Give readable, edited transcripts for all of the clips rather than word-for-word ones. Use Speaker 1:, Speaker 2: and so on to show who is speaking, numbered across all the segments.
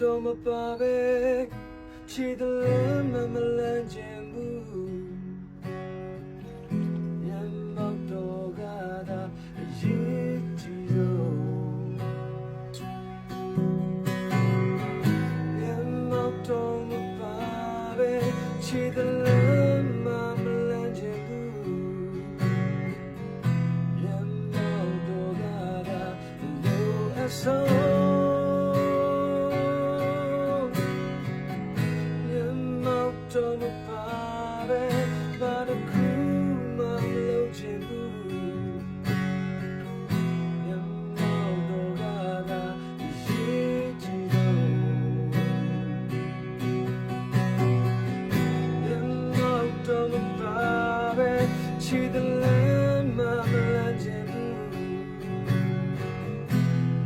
Speaker 1: တော့မပါပဲချီတယ်လည်းမလန့်ချင်ဘူးရံမောက်တော့ကသာအရေးကြီးဆုံးရံမောက်တော့မပါပဲချီတယ်လည်းမလန့်ချင်ဘူးရံမောက်တော့ကသာလိုအပ်ဆုံးdon't know but a cool my lodging boo Yam no gaga yiti do Yam no don't know chi the land my lodging boo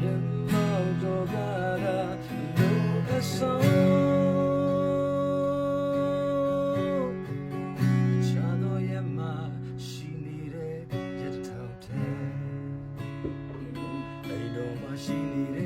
Speaker 1: Yam no gaga no a song she needed